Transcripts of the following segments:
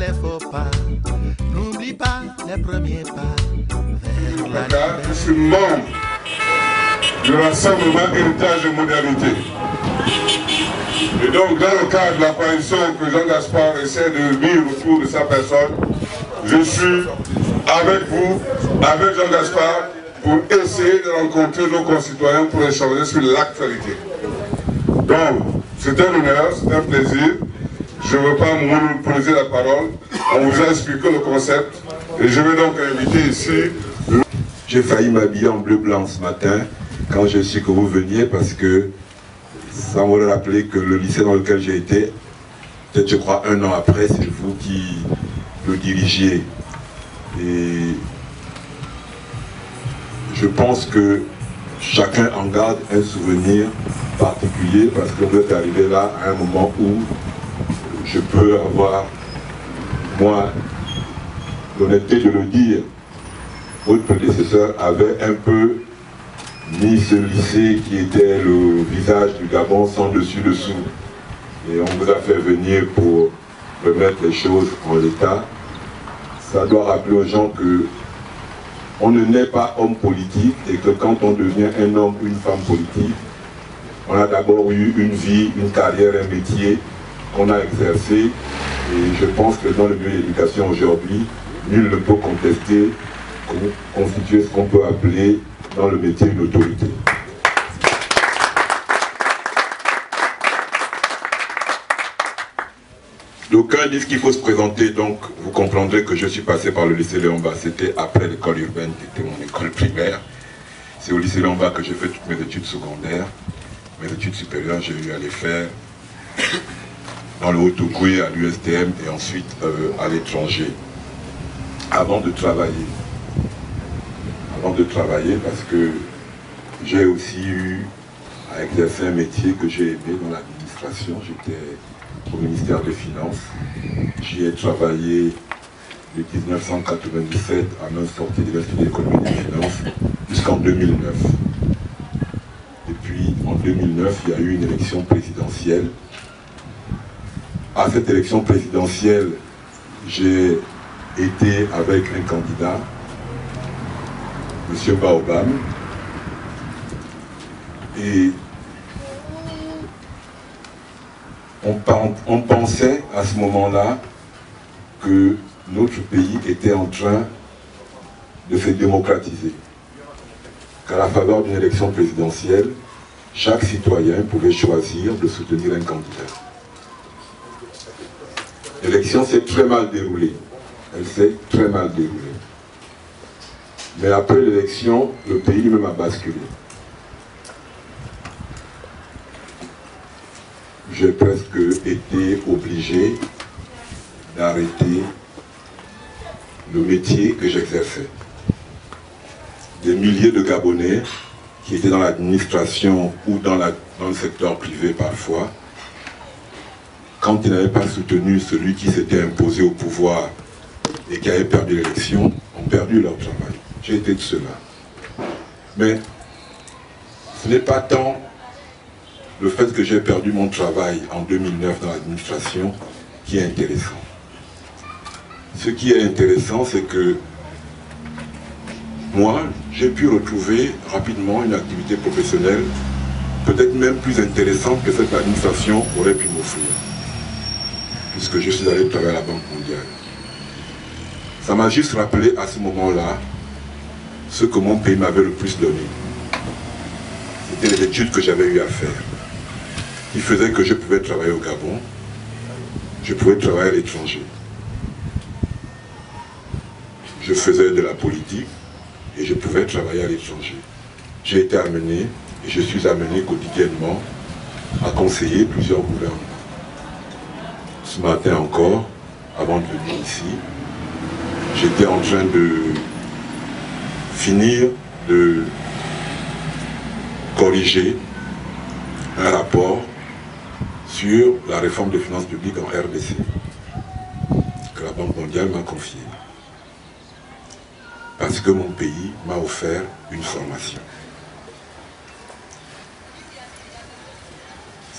les faux pas. N'oublie pas les premiers pas vers la liberté. Je suis membre du Rassemblement Héritage et Modernité. Et donc, dans le cadre de la coalition que Jean Gaspard essaie de vivre autour de sa personne, je suis avec vous, avec Jean Gaspard, pour essayer de rencontrer nos concitoyens pour échanger sur l'actualité. Donc, c'est un honneur, c'est un plaisir. Je ne veux pas monopoliser la parole. On vous a expliqué le concept. Et je vais donc inviter ici... J'ai failli m'habiller en bleu-blanc ce matin quand j'ai su que vous veniez parce que ça m'aurait rappelé que le lycée dans lequel j'ai été, peut-être je crois 1 an après, c'est vous qui le dirigiez. Et je pense que chacun en garde un souvenir particulier parce que vous êtes arrivé là à un moment où je peux avoir, moi, l'honnêteté de le dire, votre prédécesseur avait un peu mis ce lycée qui était le visage du Gabon sans dessus-dessous. Et on vous a fait venir pour remettre les choses en l'état. Ça doit rappeler aux gens que on ne naît pas homme politique et que quand on devient un homme ou une femme politique, on a d'abord eu une vie, une carrière, un métier qu'on a exercé. Et je pense que dans le milieu de l'éducation aujourd'hui, nul ne peut contester constituer ce qu'on peut appeler dans le métier une autorité. D'aucuns disent qu'il faut se présenter, donc vous comprendrez que je suis passé par le lycée Léon-Bas. C'était après l'école urbaine qui était mon école primaire. C'est au lycée Léon-Bas que j'ai fait toutes mes études secondaires. Mes études supérieures, j'ai eu à les faire dans le Haut-Ogooué, à l'USTM et ensuite à l'étranger. Avant de travailler, parce que j'ai aussi eu à exercer un métier que j'ai aimé dans l'administration. J'étais au ministère des Finances. J'y ai travaillé de 1997 à ma sortie de l'Institut d'économie et des finances jusqu'en 2009. Et puis en 2009, il y a eu une élection présidentielle. À cette élection présidentielle, j'ai été avec un candidat, M. Baobam, et on pensait à ce moment-là que notre pays était en train de se démocratiser. Qu'à la faveur d'une élection présidentielle, chaque citoyen pouvait choisir de soutenir un candidat. L'élection s'est très mal déroulée. Elle s'est très mal déroulée. Mais après l'élection, le pays lui-même a basculé. J'ai presque été obligé d'arrêter le métier que j'exerçais. Des milliers de Gabonais qui étaient dans l'administration ou dans le secteur privé parfois, quand ils n'avaient pas soutenu celui qui s'était imposé au pouvoir et qui avait perdu l'élection, ont perdu leur travail. J'ai été de cela. Mais ce n'est pas tant le fait que j'ai perdu mon travail en 2009 dans l'administration qui est intéressant. Ce qui est intéressant, c'est que moi, j'ai pu retrouver rapidement une activité professionnelle peut-être même plus intéressante que cette administration aurait pu m'offrir, puisque je suis allé travailler à la Banque mondiale. Ça m'a juste rappelé à ce moment-là ce que mon pays m'avait le plus donné. C'était les études que j'avais eu à faire, qui faisaient que je pouvais travailler au Gabon, je pouvais travailler à l'étranger. Je faisais de la politique et je pouvais travailler à l'étranger. J'ai été amené et je suis amené quotidiennement à conseiller plusieurs gouvernements. Ce matin encore, avant de venir ici, j'étais en train de finir de corriger un rapport sur la réforme des finances publiques en RDC que la Banque mondiale m'a confié. Parce que mon pays m'a offert une formation.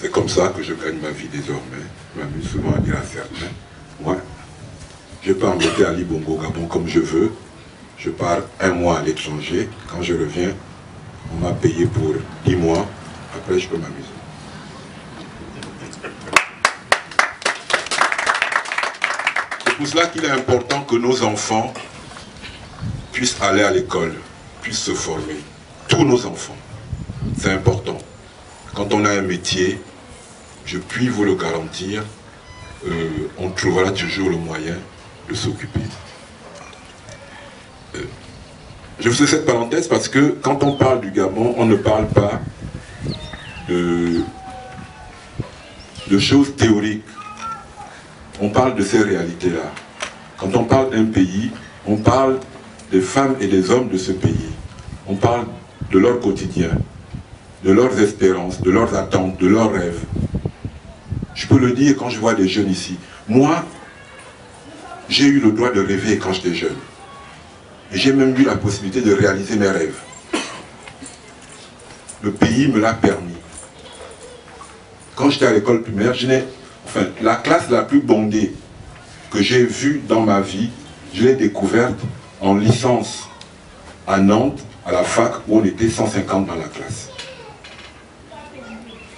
C'est comme ça que je gagne ma vie désormais. Je m'amuse souvent à dire à certains, moi, Je peux embêter Ali Bongo au Gabon comme je veux. Je pars 1 mois à l'étranger. Quand je reviens, on m'a payé pour 10 mois. Après, je peux m'amuser. C'est pour cela qu'il est important que nos enfants puissent aller à l'école, puissent se former. Tous nos enfants. C'est important. Quand on a un métier, je puis vous le garantir, on trouvera toujours le moyen de s'occuper. Je fais cette parenthèse parce que quand on parle du Gabon, on ne parle pas de choses théoriques. On parle de ces réalités-là. Quand on parle d'un pays, on parle des femmes et des hommes de ce pays. On parle de leur quotidien, de leurs espérances, de leurs attentes, de leurs rêves. Je peux le dire quand je vois des jeunes ici. Moi, j'ai eu le droit de rêver quand j'étais jeune. Et j'ai même eu la possibilité de réaliser mes rêves. Le pays me l'a permis. Quand j'étais à l'école primaire, la classe la plus bondée que j'ai vue dans ma vie, je l'ai découverte en licence à Nantes, à la fac, où on était 150 dans la classe.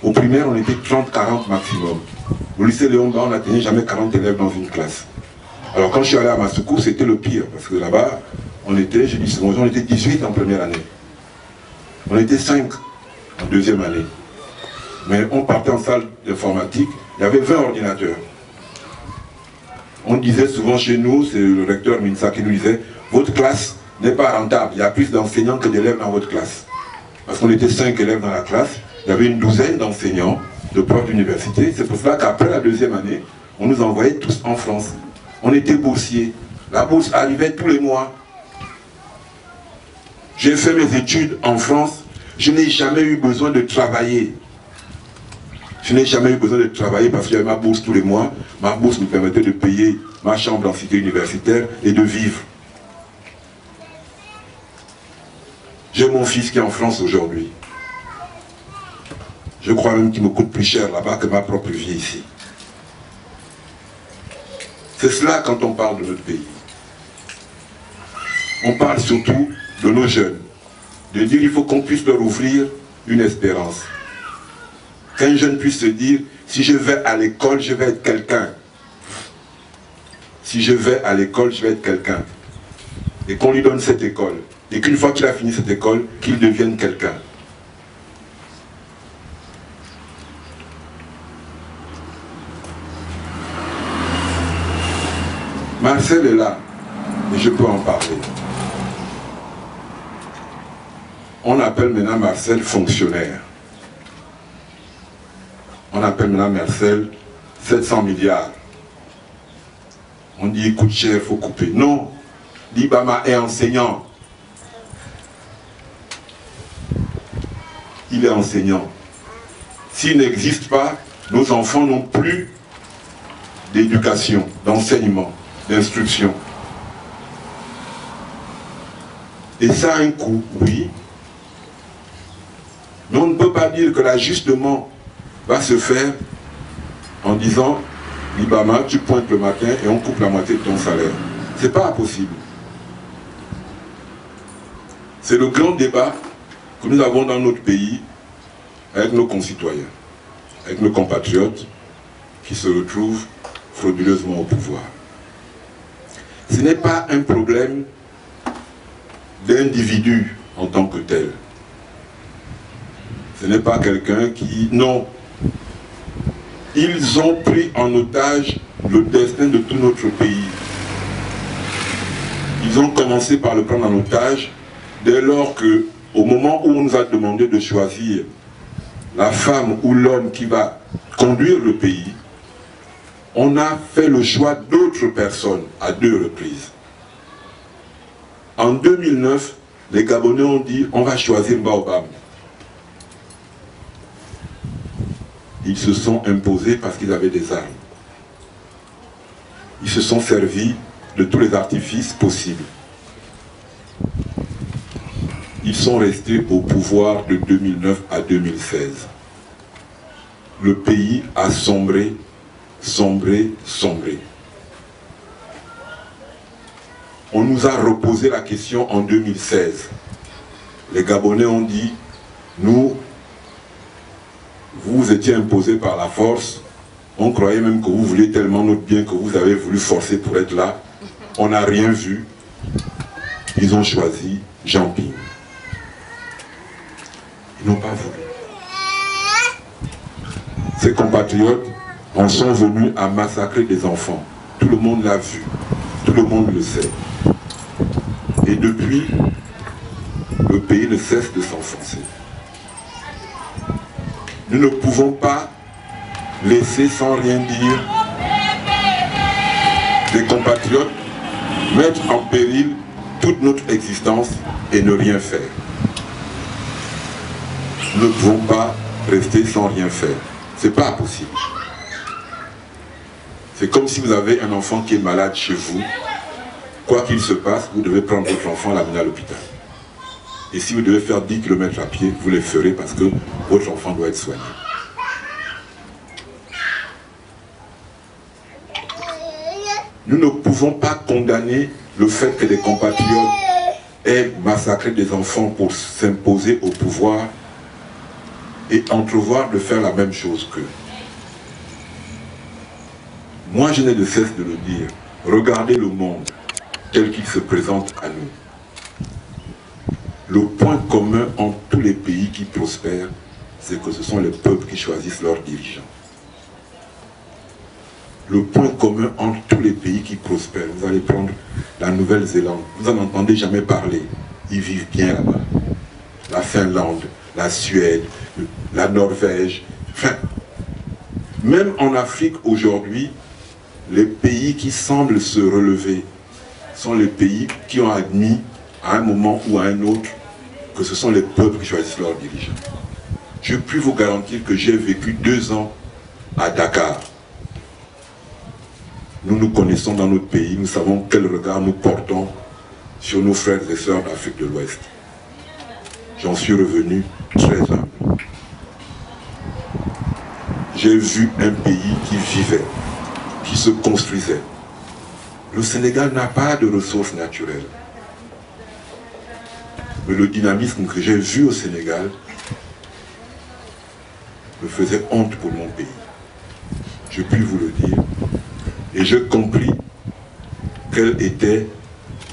Au primaire, on était 30-40 maximum. Au lycée Léon Bas, on n'atteignait jamais 40 élèves dans une classe. Alors quand je suis allé à Massoukou, c'était le pire, parce que là-bas, on était, je dis souvent, on était 18 en première année. On était 5 en deuxième année. Mais on partait en salle d'informatique, il y avait 20 ordinateurs. On disait souvent chez nous, c'est le recteur Minsa qui nous disait, votre classe n'est pas rentable, il y a plus d'enseignants que d'élèves dans votre classe. Parce qu'on était 5 élèves dans la classe, il y avait une douzaine d'enseignants, de profs d'université. C'est pour cela qu'après la deuxième année, on nous envoyait tous en France. On était boursiers. La bourse arrivait tous les mois. J'ai fait mes études en France. Je n'ai jamais eu besoin de travailler. Je n'ai jamais eu besoin de travailler parce que j'avais ma bourse tous les mois. Ma bourse me permettait de payer ma chambre en cité universitaire et de vivre. J'ai mon fils qui est en France aujourd'hui. Je crois même qu'il me coûte plus cher là-bas que ma propre vie ici. C'est cela quand on parle de notre pays. On parle surtout de nos jeunes. De dire qu'il faut qu'on puisse leur offrir une espérance. Qu'un jeune puisse se dire, si je vais à l'école, je vais être quelqu'un. Si je vais à l'école, je vais être quelqu'un. Et qu'on lui donne cette école. Et qu'une fois qu'il a fini cette école, qu'il devienne quelqu'un. Marcel est là, et je peux en parler. On appelle maintenant Marcel fonctionnaire. On appelle maintenant Marcel 700 milliards. On dit, il coûte cher, il faut couper. Non, l'Ibama est enseignant. Il est enseignant. S'il n'existe pas, nos enfants n'ont plus d'éducation, d'enseignement, d'instruction. Et ça a un coût, oui. Mais on ne peut pas dire que l'ajustement va se faire en disant, Libama, tu pointes le matin et on coupe la moitié de ton salaire. Ce n'est pas possible. C'est le grand débat que nous avons dans notre pays avec nos concitoyens, avec nos compatriotes qui se retrouvent frauduleusement au pouvoir. Ce n'est pas un problème d'individu en tant que tel. Ce n'est pas quelqu'un qui... Non. Ils ont pris en otage le destin de tout notre pays. Ils ont commencé par le prendre en otage dès lors que, au moment où on nous a demandé de choisir la femme ou l'homme qui va conduire le pays, on a fait le choix d'autres personnes à 2 reprises. En 2009, les Gabonais ont dit on va choisir Baobab. Ils se sont imposés parce qu'ils avaient des armes. Ils se sont servis de tous les artifices possibles. Ils sont restés au pouvoir de 2009 à 2016. Le pays a sombré, sombré, sombré. On nous a reposé la question en 2016. Les Gabonais ont dit, nous, vous étiez imposés par la force, on croyait même que vous vouliez tellement notre bien que vous avez voulu forcer pour être là. On n'a rien vu. Ils ont choisi Jean Ping. Ils n'ont pas voulu. Ces compatriotes en sont venus à massacrer des enfants. Tout le monde l'a vu. Tout le monde le sait. Et depuis, le pays ne cesse de s'enfoncer. Nous ne pouvons pas laisser sans rien dire des compatriotes mettre en péril toute notre existence et ne rien faire. Nous ne pouvons pas rester sans rien faire. C'est pas possible. C'est comme si vous avez un enfant qui est malade chez vous. Quoi qu'il se passe, vous devez prendre votre enfant et l'amener à l'hôpital. Et si vous devez faire 10 km à pied, vous les ferez parce que votre enfant doit être soigné. Nous ne pouvons pas condamner le fait que des compatriotes aient massacré des enfants pour s'imposer au pouvoir et entrevoir de faire la même chose qu'eux. Moi, je n'ai de cesse de le dire. Regardez le monde tel qu'il se présente à nous. Le point commun entre tous les pays qui prospèrent, c'est que ce sont les peuples qui choisissent leurs dirigeants. Le point commun entre tous les pays qui prospèrent, vous allez prendre la Nouvelle-Zélande, vous n'en entendez jamais parler, ils vivent bien là-bas. La Finlande, la Suède, la Norvège, enfin, même en Afrique aujourd'hui, les pays qui semblent se relever sont les pays qui ont admis à un moment ou à un autre que ce sont les peuples qui choisissent leurs dirigeants. Je puis vous garantir que j'ai vécu 2 ans à Dakar. Nous nous connaissons dans notre pays, nous savons quel regard nous portons sur nos frères et sœurs d'Afrique de l'Ouest. J'en suis revenu très humble. J'ai vu un pays qui vivait, qui se construisait. Le Sénégal n'a pas de ressources naturelles. Mais le dynamisme que j'ai vu au Sénégal me faisait honte pour mon pays. Je puis vous le dire. Et j'ai compris quelle était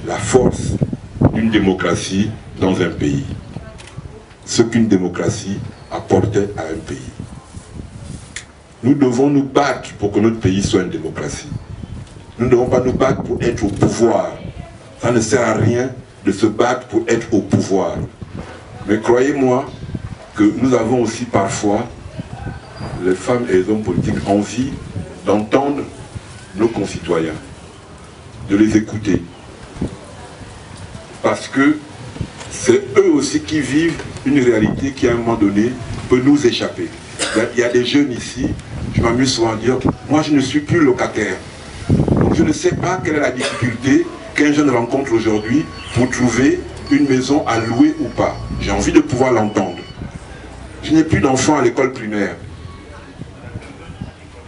la force d'une démocratie dans un pays. Ce qu'une démocratie apportait à un pays. Nous devons nous battre pour que notre pays soit une démocratie. Nous ne devons pas nous battre pour être au pouvoir. Ça ne sert à rien de se battre pour être au pouvoir. Mais croyez-moi que nous avons aussi parfois, les femmes et les hommes politiques, envie d'entendre nos concitoyens, de les écouter. Parce que c'est eux aussi qui vivent une réalité qui à un moment donné peut nous échapper. Il y a des jeunes ici, je m'amuse souvent à dire, moi je ne suis plus locataire. Donc je ne sais pas quelle est la difficulté qu'un jeune rencontre aujourd'hui pour trouver une maison à louer ou pas. J'ai envie de pouvoir l'entendre. Je n'ai plus d'enfants à l'école primaire.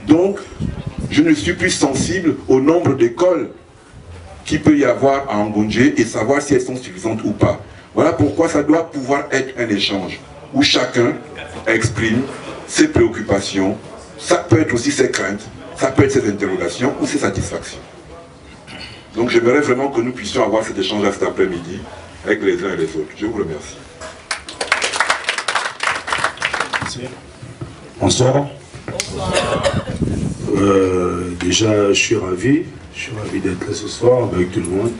Donc, je ne suis plus sensible au nombre d'écoles qu'il peut y avoir à Ngondje et savoir si elles sont suffisantes ou pas. Voilà pourquoi ça doit pouvoir être un échange où chacun exprime ses préoccupations, ça peut être aussi ses craintes, ça peut être ses interrogations ou ses satisfactions. Donc j'aimerais vraiment que nous puissions avoir cet échange cet après-midi avec les uns et les autres. Je vous remercie. Bonsoir. Déjà, je suis ravi d'être là ce soir avec tout le monde.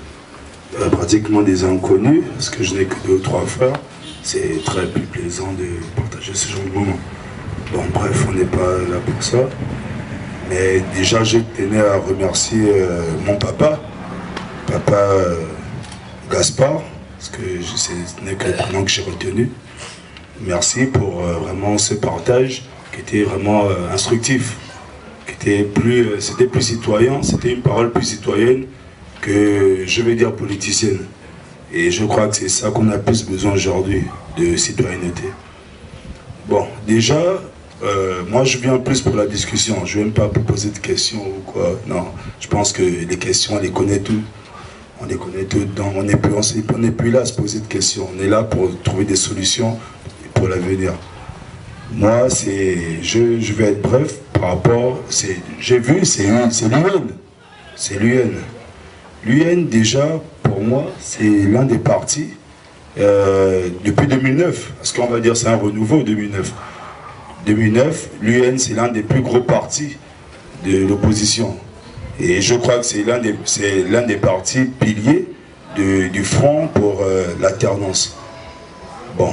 Pratiquement des inconnus, parce que je n'ai que 2 ou 3 frères. C'est très plus plaisant de partager ce genre de moments. Bon, bref, on n'est pas là pour ça. Mais déjà, je tenais à remercier mon papa, Gaspard, parce que ce n'est que le prénom que j'ai retenu. Merci pour vraiment ce partage qui était vraiment instructif, c'était plus citoyen, c'était une parole plus citoyenne que, je vais dire, politicienne. Et je crois que c'est ça qu'on a plus besoin aujourd'hui, de citoyenneté. Bon, déjà, moi je viens plus pour la discussion, je ne vais même pas poser de questions ou quoi, non. Je pense que les questions, on les connaît tous. on les connaît tous dedans, on n'est plus là à se poser de questions, on est là pour trouver des solutions pour l'avenir. Moi, je vais être bref par rapport, j'ai vu, c'est l'UN. C'est l'UN. L'UN, déjà, pour moi, c'est l'un des partis, depuis 2009, parce qu'on va dire c'est un renouveau 2009. 2009, l'UN, c'est l'un des plus gros partis de l'opposition. Et je crois que c'est l'un des partis piliers du Front pour l'alternance. Bon,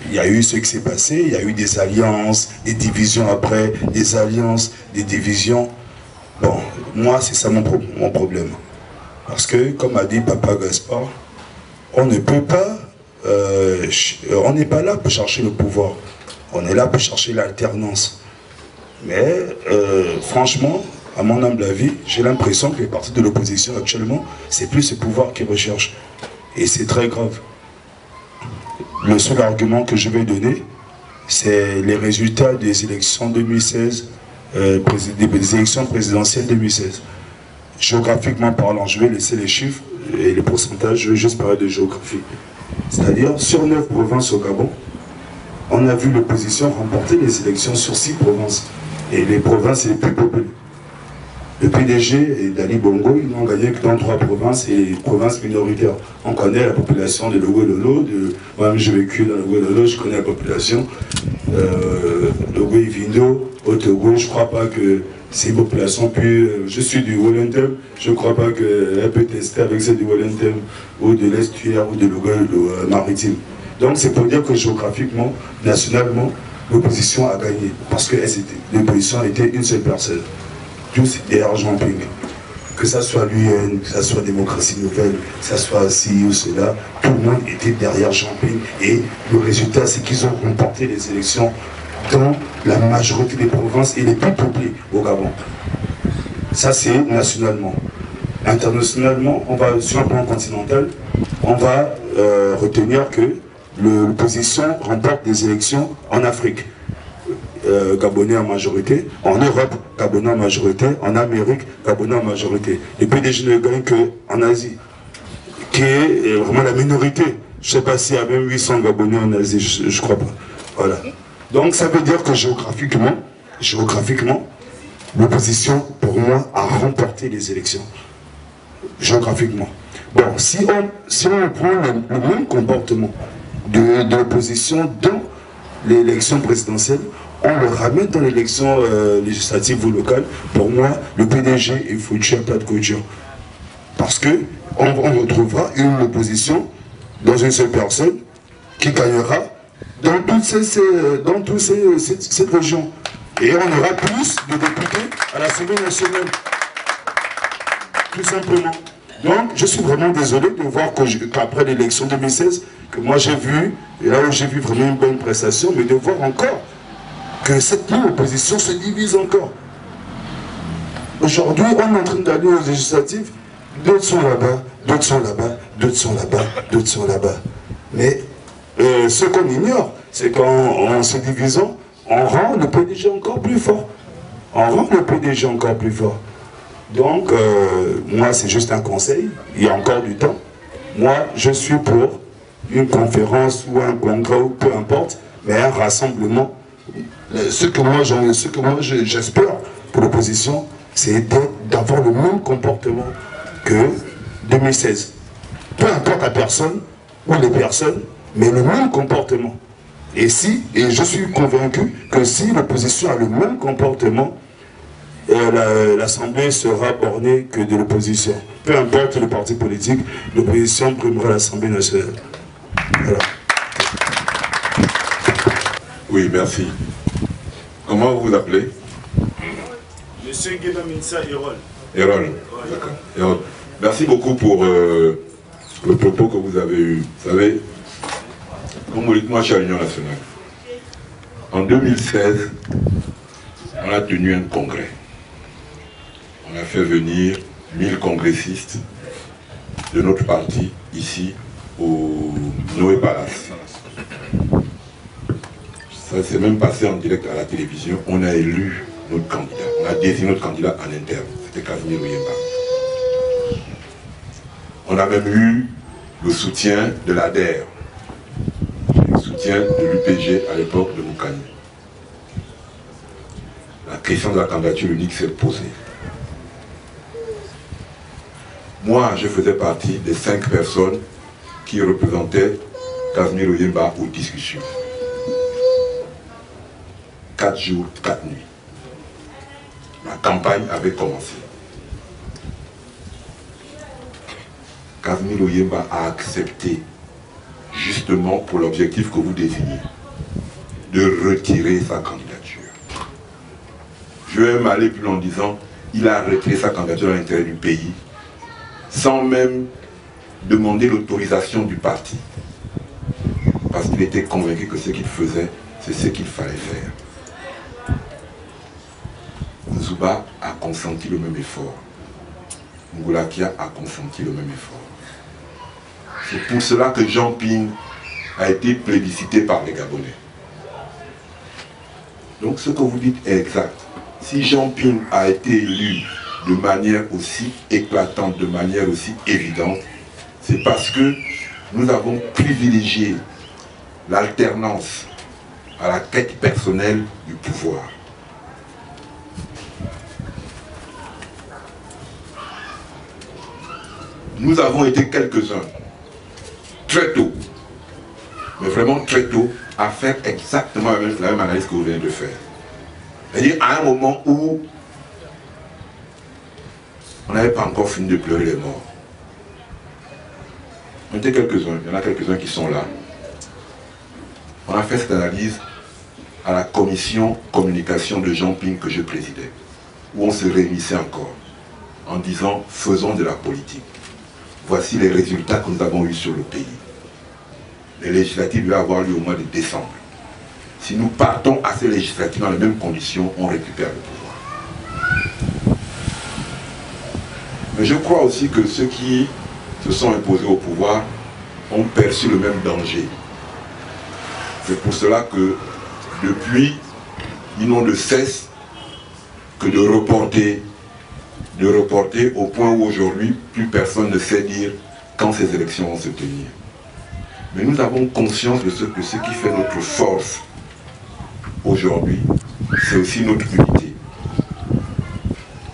il y a eu ce qui s'est passé, il y a eu des alliances, des divisions après, des alliances, des divisions. Bon, moi, c'est ça mon problème. Parce que, comme a dit Papa Gaspard, on ne peut pas, on n'est pas là pour chercher le pouvoir. On est là pour chercher l'alternance. Mais, franchement, à mon humble avis, j'ai l'impression que les partis de l'opposition actuellement, c'est plus ce pouvoir qu'ils recherchent. Et c'est très grave. Le seul argument que je vais donner, c'est les résultats des élections 2016, des élections présidentielles 2016. Géographiquement parlant, je vais laisser les chiffres et les pourcentages, je vais juste parler de géographie. C'est-à-dire, sur 9 provinces au Gabon, on a vu l'opposition remporter les élections sur 6 provinces. Et les provinces les plus peuplées. Le PDG et Dali Bongo, ils n'ont gagné que dans 3 provinces et les provinces minoritaires. On connaît la population de Logo-Lolo, moi-même j'ai vécu dans Logo-Lolo, je connais la population. Logo-Ivindo, au Togo, je ne crois pas que ces populations puissent... Je suis du Wellington, je ne crois pas qu'elle peut tester avec celle du Wellington ou de l'estuaire ou de Logo-Maritime. Donc c'est pour dire que géographiquement, nationalement, l'opposition a gagné. Parce que l'opposition était une seule personne. Tous derrière Jean-Ping. Que ça soit l'UN, que ça soit Démocratie Nouvelle, que ça soit ci ou cela, tout le monde était derrière Jean-Ping. Et le résultat, c'est qu'ils ont remporté les élections dans la majorité des provinces et les plus peuplées au Gabon. Ça, c'est nationalement. Internationalement, on va, sur un plan continental, on va retenir que l'opposition remporte des élections en Afrique. Gabonais en majorité, en Europe, Gabonais en majorité, en Amérique, Gabonais en majorité. Et puis des ne gagnent qu'en Asie, qui est vraiment la minorité. Je ne sais pas s'il y a même 800 Gabonais en Asie, je ne crois pas. Voilà. Donc ça veut dire que géographiquement, l'opposition, pour moi, a remporté les élections. Géographiquement. Bon, si on prend le même comportement de l'opposition dans l'élection présidentielle, on le ramène dans l'élection législative ou locale. Pour moi, le PDG est foutu à plat de couture. Parce qu'on retrouvera une opposition dans une seule personne qui gagnera dans toutes cette région. Et on aura plus de députés à l'Assemblée nationale. Tout simplement. Donc, je suis vraiment désolé de voir qu'après l'élection 2016, que moi j'ai vu, et là où j'ai vu vraiment une bonne prestation, mais de voir encore que cette même opposition se divise encore. Aujourd'hui, on est en train d'aller aux législatives, d'autres sont là-bas, d'autres sont là-bas, d'autres sont là-bas, d'autres sont là-bas. Mais ce qu'on ignore, c'est qu'en se divisant, on rend le PDG encore plus fort. On rend le PDG encore plus fort. Donc, moi, c'est juste un conseil, il y a encore du temps. Moi, je suis pour une conférence ou un congrès, ou peu importe, mais un rassemblement. Ce que moi j'espère pour l'opposition, c'est d'avoir le même comportement que 2016. Peu importe la personne ou les personnes, mais le même comportement. Et je suis convaincu que si l'opposition a le même comportement, l'Assemblée sera bornée que de l'opposition. Peu importe le parti politique, l'opposition primera l'Assemblée nationale. Voilà. Oui, merci. Comment vous vous appelez? Monsieur Guédaminsa Erol. Erol, d'accord. Erol. Merci beaucoup pour le propos que vous avez eu. Vous savez, comme vous dites, moi je suis à l'Union nationale. En 2016, on a tenu un congrès. On a fait venir 1000 congressistes de notre parti ici au Noé Palace. Ça s'est même passé en direct à la télévision. On a élu notre candidat. On a désigné notre candidat en interne. C'était Casimir Oyemba. On a même eu le soutien de l'ADER, le soutien de l'UPG à l'époque de Moukani. La question de la candidature unique s'est posée. Moi, je faisais partie des 5 personnes qui représentaient Casimir Oyemba aux discussions. 4 jours, 4 nuits. La campagne avait commencé. Casimir Oyemba a accepté, justement pour l'objectif que vous désignez, de retirer sa candidature. Je vais même aller plus loin en disant, il a retiré sa candidature à l'intérêt du pays, sans même demander l'autorisation du parti. Parce qu'il était convaincu que ce qu'il faisait, c'est ce qu'il fallait faire. Nzouba a consenti le même effort. Ngoulakia a consenti le même effort. C'est pour cela que Jean Ping a été plébiscité par les Gabonais. Donc ce que vous dites est exact. Si Jean Ping a été élu de manière aussi éclatante, de manière aussi évidente, c'est parce que nous avons privilégié l'alternance à la quête personnelle du pouvoir. Nous avons été quelques-uns, très tôt, mais vraiment très tôt, à faire exactement la même analyse que vous venez de faire. C'est-à-dire à un moment où on n'avait pas encore fini de pleurer les morts. On était quelques-uns, il y en a quelques-uns qui sont là. On a fait cette analyse à la commission communication de Jean Ping que je présidais, où on se réunissait encore, en disant faisons de la politique. Voici les résultats que nous avons eus sur le pays. Les législatives devaient avoir lieu au mois de décembre. Si nous partons à ces législatives dans les mêmes conditions, on récupère le pouvoir. Mais je crois aussi que ceux qui se sont imposés au pouvoir ont perçu le même danger. C'est pour cela que depuis, ils n'ont de cesse que de reporter au point où aujourd'hui, plus personne ne sait dire quand ces élections vont se tenir. Mais nous avons conscience de ce qui fait notre force aujourd'hui, c'est aussi notre unité.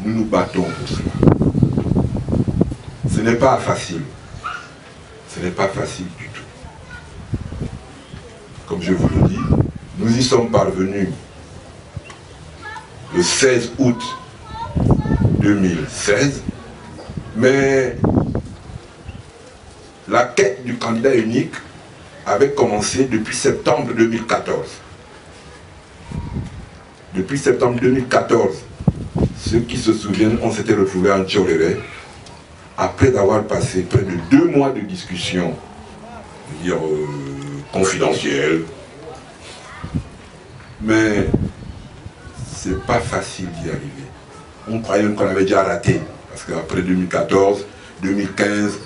Nous nous battons pour cela. Ce n'est pas facile. Ce n'est pas facile du tout. Comme je vous le dis, nous y sommes parvenus le 16 août 2016, mais la quête du candidat unique avait commencé depuis septembre 2014. Depuis septembre 2014, ceux qui se souviennent, on s'était retrouvés en Tchoréré, après avoir passé près de 2 mois de discussion, confidentielle, mais c'est pas facile d'y arriver. On croyait qu'on avait déjà raté, parce qu'après 2014, 2015,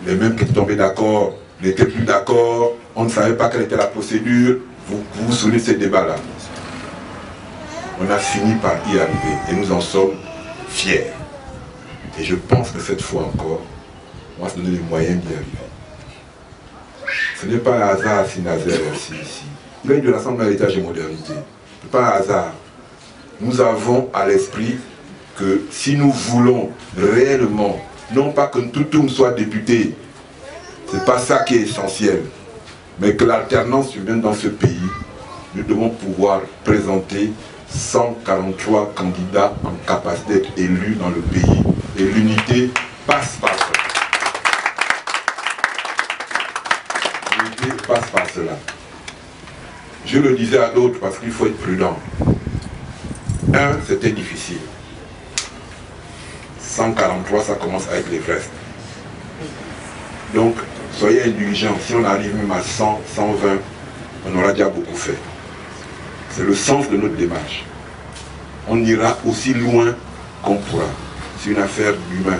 les mêmes qui étaient tombés d'accord n'étaient plus d'accord, on ne savait pas quelle était la procédure. Vous vous souvenez de ces débats-là. On a fini par y arriver et nous en sommes fiers. Et je pense que cette fois encore, on va se donner les moyens d'y arriver. Ce n'est pas un hasard si Nazaire est assis ici. Il vient de l'Assemblée héritage et modernité. Ce n'est pas un hasard. Nous avons à l'esprit que si nous voulons réellement, non pas que Ntoutoum soit député, ce n'est pas ça qui est essentiel, mais que l'alternance survienne dans ce pays, nous devons pouvoir présenter 143 candidats en capacité d'être élus dans le pays. Et l'unité passe par cela. L'unité passe par cela. Je le disais à d'autres parce qu'il faut être prudent. C'était difficile. 143, ça commence à être les restes. Donc, soyez indulgents. Si on arrive même à 100, 120, on aura déjà beaucoup fait. C'est le sens de notre démarche. On ira aussi loin qu'on pourra. C'est une affaire d'humain.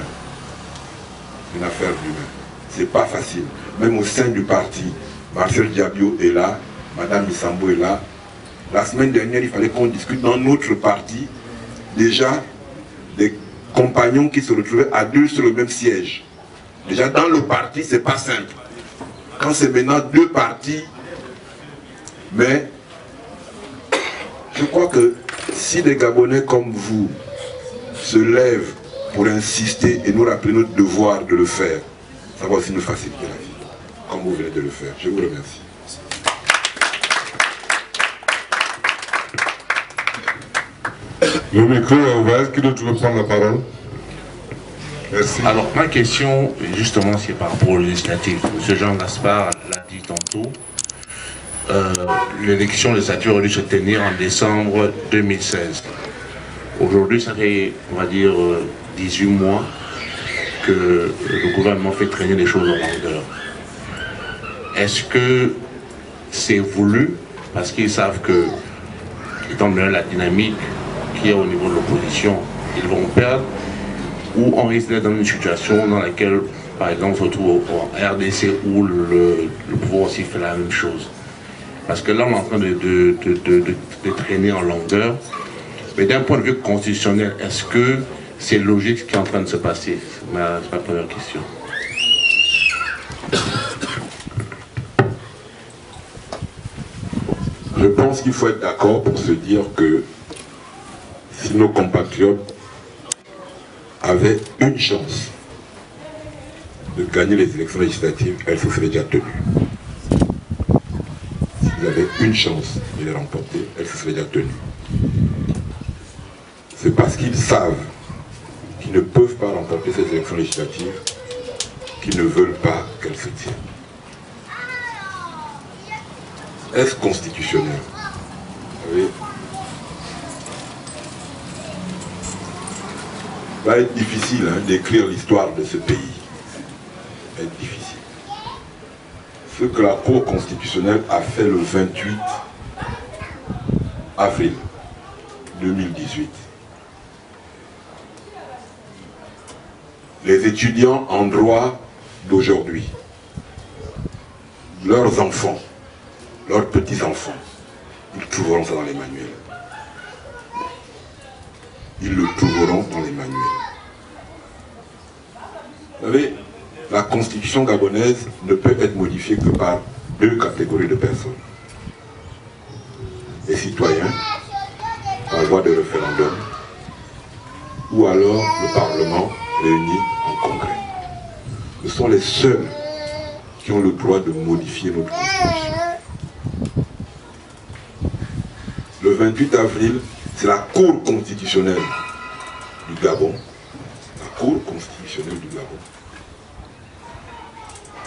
C'est une affaire d'humain. C'est pas facile. Même au sein du parti, Marcel Diabio est là, Madame Missambo est là. La semaine dernière, il fallait qu'on discute dans notre parti déjà des compagnons qui se retrouvaient à 2 sur le même siège. Déjà dans le parti, c'est pas simple. Quand c'est maintenant deux partis, mais je crois que si des Gabonais comme vous se lèvent pour insister et nous rappeler notre devoir de le faire, ça va aussi nous faciliter la vie, comme vous venez de le faire. Je vous remercie. Le micro est ouvert. Qui d'autre veut prendre la parole? Merci. Alors, ma question, justement, c'est par rapport aux législatives. M. Jean Gaspard l'a dit tantôt. L'élection législative aurait dû se tenir en décembre 2016. Aujourd'hui, ça fait, on va dire, 18 mois que le gouvernement fait traîner les choses en longueur. Est-ce que c'est voulu parce qu'ils savent que, étant donné la dynamique qu'il y a au niveau de l'opposition, ils vont perdre, ou on risque d'être dans une situation dans laquelle, par exemple, on se retrouve en RDC où le pouvoir aussi fait la même chose. Parce que là, on est en train de traîner en longueur. Mais d'un point de vue constitutionnel, est-ce que c'est logique ce qui est en train de se passer? C'est ma première question. Je pense qu'il faut être d'accord pour se dire que si nos compatriotes avaient une chance de gagner les élections législatives, elles se seraient déjà tenues. S'ils avaient une chance de les remporter, elles se seraient déjà tenues. C'est parce qu'ils savent qu'ils ne peuvent pas remporter ces élections législatives qu'ils ne veulent pas qu'elles se tiennent. Est-ce constitutionnel? Vous savez, va être difficile d'écrire l'histoire de ce pays. Ça va être difficile. Ce que la Cour constitutionnelle a fait le 28 avril 2018. Les étudiants en droit d'aujourd'hui, leurs enfants, leurs petits-enfants, ils trouveront ça dans les manuels. Ils le trouveront dans les manuels. Vous savez, la constitution gabonaise ne peut être modifiée que par deux catégories de personnes. Les citoyens, par voie de référendum, ou alors le Parlement réuni en congrès. Ce sont les seuls qui ont le droit de modifier notre constitution. Le 28 avril, c'est la Cour constitutionnelle du Gabon, la Cour constitutionnelle du Gabon,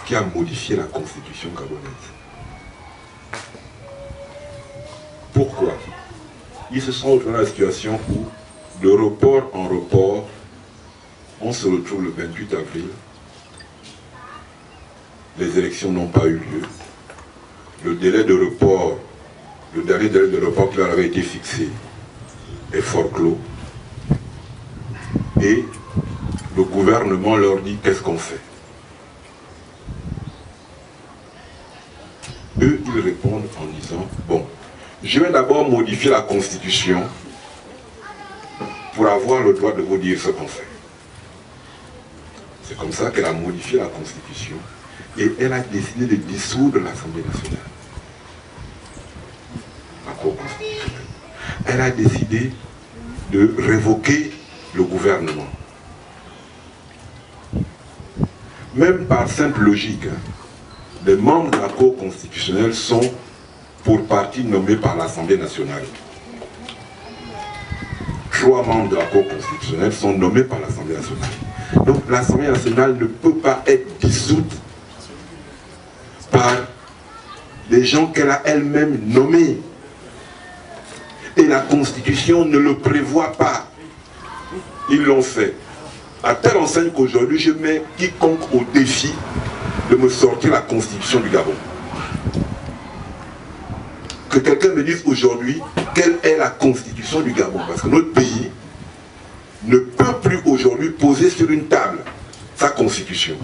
qui a modifié la constitution gabonaise. Pourquoi? Ils se sont retrouvés dans la situation où, de report en report, on se retrouve le 28 avril, les élections n'ont pas eu lieu, le délai de report, le dernier délai de report qui leur avait été fixé est forclos, et le gouvernement leur dit qu'est-ce qu'on fait. Eux, ils répondent en disant, bon, je vais d'abord modifier la constitution pour avoir le droit de vous dire ce qu'on fait. C'est comme ça qu'elle a modifié la constitution et elle a décidé de dissoudre l'Assemblée nationale. La Cour constitutionnelle. Elle a décidé de révoquer le gouvernement. Même par simple logique, les membres de la Cour constitutionnelle sont pour partie nommés par l'Assemblée nationale. 3 membres de la Cour constitutionnelle sont nommés par l'Assemblée nationale. Donc l'Assemblée nationale ne peut pas être dissoute par des gens qu'elle a elle-même nommés. Et la Constitution ne le prévoit pas. Ils l'ont fait. À telle enseigne qu'aujourd'hui, je mets quiconque au défi de me sortir la Constitution du Gabon. Que quelqu'un me dise aujourd'hui quelle est la Constitution du Gabon. Parce que notre pays ne peut plus aujourd'hui poser sur une table sa Constitution.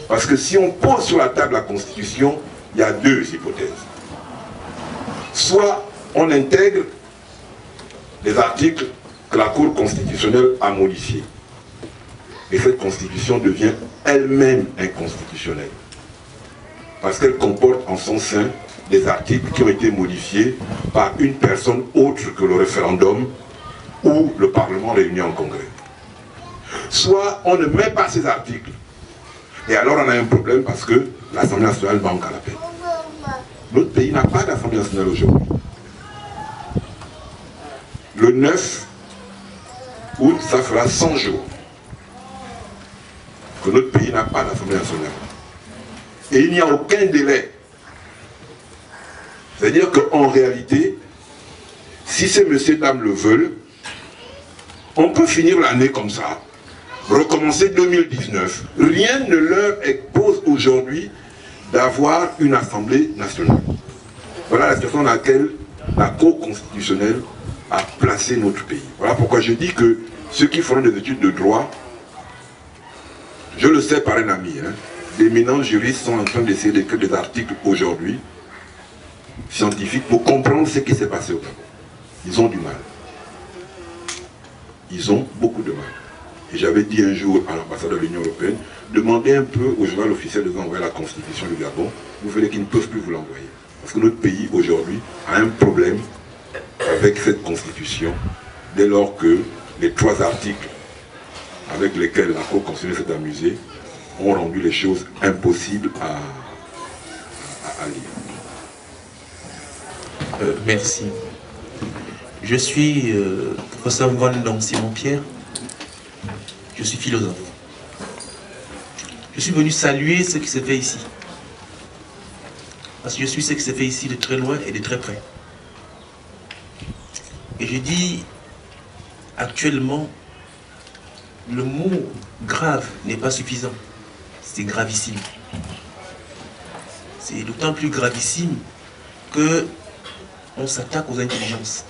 Parce que si on pose sur la table la Constitution, il y a 2 hypothèses. Soit on intègre les articles que la Cour constitutionnelle a modifiés. Et cette constitution devient elle-même inconstitutionnelle. Parce qu'elle comporte en son sein des articles qui ont été modifiés par une personne autre que le référendum ou le Parlement réuni en congrès. Soit on ne met pas ces articles, et alors on a un problème parce que l'Assemblée nationale manque à l'appel. Notre pays n'a pas d'Assemblée nationale aujourd'hui. Le 9 août, ça fera 100 jours que notre pays n'a pas d'Assemblée nationale. Et il n'y a aucun délai. C'est-à-dire qu'en réalité, si ces messieurs dames le veulent, on peut finir l'année comme ça, recommencer 2019. Rien ne leur impose aujourd'hui d'avoir une Assemblée nationale. Voilà la situation dans laquelle la Cour constitutionnelle a placé notre pays. Voilà pourquoi je dis que ceux qui feront des études de droit, je le sais par un ami, d'éminents juristes sont en train d'essayer d'écrire des articles aujourd'hui, scientifiques, pour comprendre ce qui s'est passé au Gabon. Ils ont du mal. Ils ont beaucoup de mal. Et j'avais dit un jour à l'ambassade de l'Union européenne, demandez un peu au journal officiel de vous envoyer la constitution du Gabon, vous verrez qu'ils ne peuvent plus vous l'envoyer. Parce que notre pays aujourd'hui a un problème avec cette constitution, dès lors que les 3 articles avec lesquels la Cour constitutionnelle s'est amusée ont rendu les choses impossibles à lire. Merci. Je suis professeur Ngondong Simon-Pierre. Je suis philosophe. Je suis venu saluer ce qui se fait ici. Parce que je suis ce qui se fait ici de très loin et de très près. Et je dis, actuellement, le mot grave n'est pas suffisant. C'est gravissime. C'est d'autant plus gravissime que on s'attaque aux intelligences.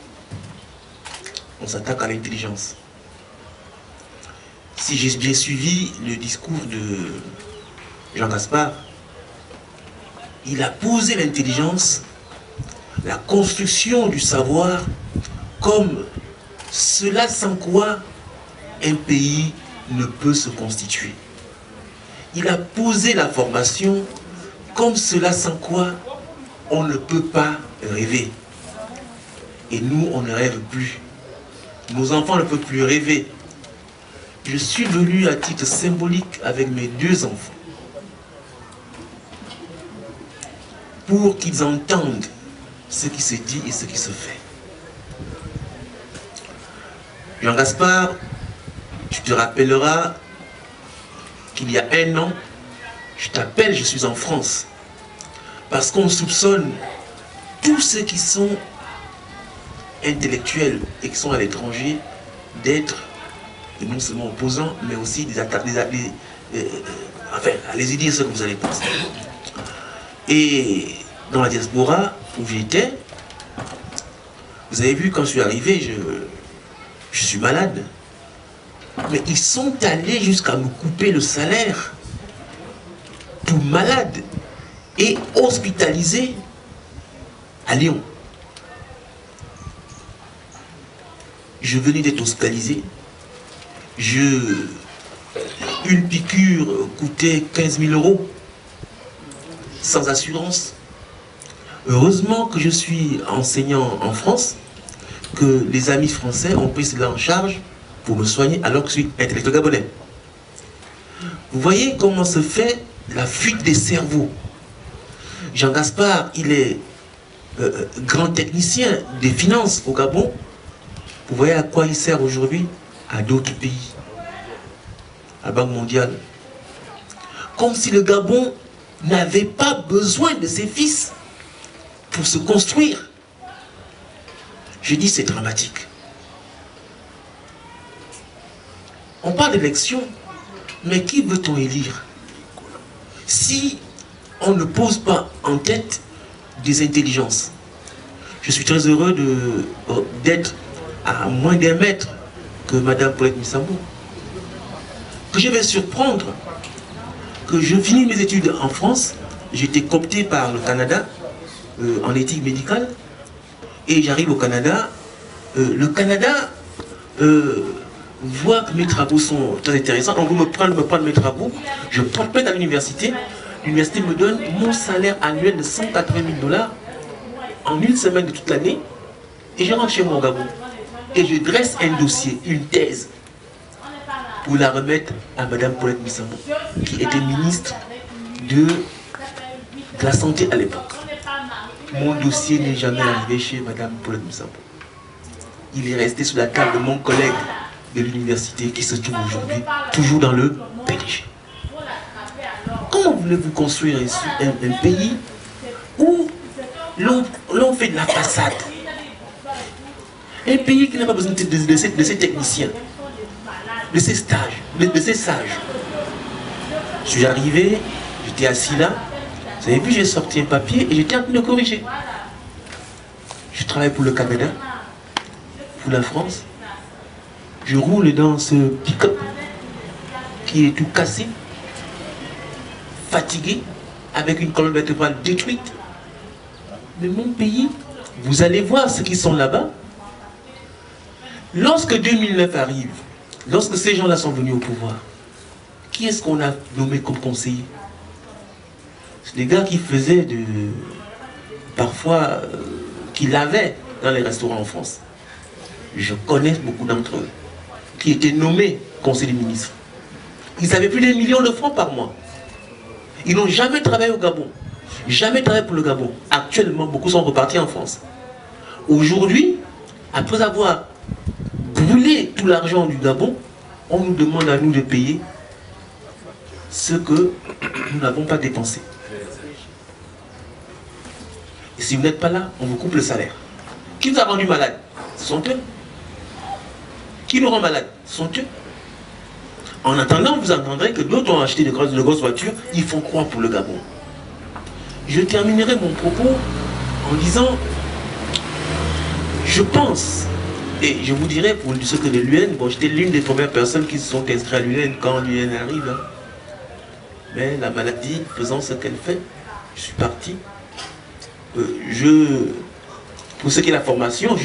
On s'attaque à l'intelligence. Si j'ai bien suivi le discours de Jean Gaspard, il a posé l'intelligence, la construction du savoir, comme cela sans quoi un pays ne peut se constituer. Il a posé la formation comme cela sans quoi on ne peut pas rêver. Et nous, on ne rêve plus. Nos enfants ne peuvent plus rêver. Je suis venu à titre symbolique avec mes 2 enfants pour qu'ils entendent ce qui se dit et ce qui se fait. Jean Gaspard, tu te rappelleras qu'il y a 1 an, je t'appelle, je suis en France. Parce qu'on soupçonne tous ceux qui sont intellectuels et qui sont à l'étranger d'être non seulement opposants, mais aussi des attaques, enfin, allez-y dire ce que vous allez penser. Et dans la diaspora où j'étais, vous avez vu quand je suis arrivé, je suis malade. Mais ils sont allés jusqu'à me couper le salaire, tout malade, et hospitalisé à Lyon. Je venais d'être hospitalisé. Une piqûre coûtait 15 000 €, sans assurance. Heureusement que je suis enseignant en France, que les amis français ont pris cela en charge pour me soigner alors que je suis intellectuel gabonais. Vous voyez comment se fait la fuite des cerveaux. Jean Gaspard, il est grand technicien des finances au Gabon. Vous voyez à quoi il sert aujourd'hui? À d'autres pays, à la Banque mondiale. Comme si le Gabon n'avait pas besoin de ses fils pour se construire. Je dis c'est dramatique. On parle d'élection, mais qui veut-on élire? Si on ne pose pas en tête des intelligences. Je suis très heureux d'être à moins d'1 mètre que Madame Paulette Missambo. Que je vais surprendre, que je finis mes études en France, j'ai été coopté par le Canada en éthique médicale, et j'arrive au Canada. Le Canada voit que mes travaux sont très intéressants, on veut me prendre mes travaux, je porte plainte à l'université, l'université me donne mon salaire annuel de 180 000 $ en une semaine de toute l'année, et je rentre chez moi au Gabon. Et je dresse un dossier, une thèse, pour la remettre à Mme Paulette Missambo, qui était ministre de la Santé à l'époque. Mon dossier n'est jamais arrivé chez Mme Paulette Missambo. Il est resté sur la table de mon collègue de l'université qui se trouve aujourd'hui toujours dans le PDG. Comment voulez-vous construire un pays où l'on fait de la façade? Un pays qui n'a pas besoin de ces techniciens, de ces stages, de ces sages. Je suis arrivé, j'étais assis là, vous avez vu, j'ai sorti un papier et j'étais en train de corriger. Je travaille pour le Canada, pour la France. Je roule dans ce pick-up qui est tout cassé, fatigué, avec une colonne vertébrale détruite. Mais mon pays, vous allez voir ceux qui sont là-bas. Lorsque 2009 arrive, lorsque ces gens-là sont venus au pouvoir, qui est-ce qu'on a nommé comme conseiller? C'est des gars qui faisaient parfois, qui lavaient dans les restaurants en France. Je connais beaucoup d'entre eux qui étaient nommés conseillers ministres. Ils avaient plus d'1 million de francs par mois. Ils n'ont jamais travaillé au Gabon. Jamais travaillé pour le Gabon. Actuellement, beaucoup sont repartis en France. Aujourd'hui, après avoir brûlé tout l'argent du Gabon, on nous demande à nous de payer ce que nous n'avons pas dépensé. Et si vous n'êtes pas là, on vous coupe le salaire. Qui nous a rendu malades? Ce sont eux. Qui nous rend malades? Ce sont eux. En attendant, vous entendrez que d'autres ont acheté de grosses voitures, ils font croire pour le Gabon. Je terminerai mon propos en disant, je pense, et je vous dirai pour ce que de l'UN, bon, j'étais l'une des premières personnes qui se sont inscrites à l'UN quand l'UN arrive. Hein. Mais la maladie faisant ce qu'elle fait, je suis parti. Pour ce qui est la formation,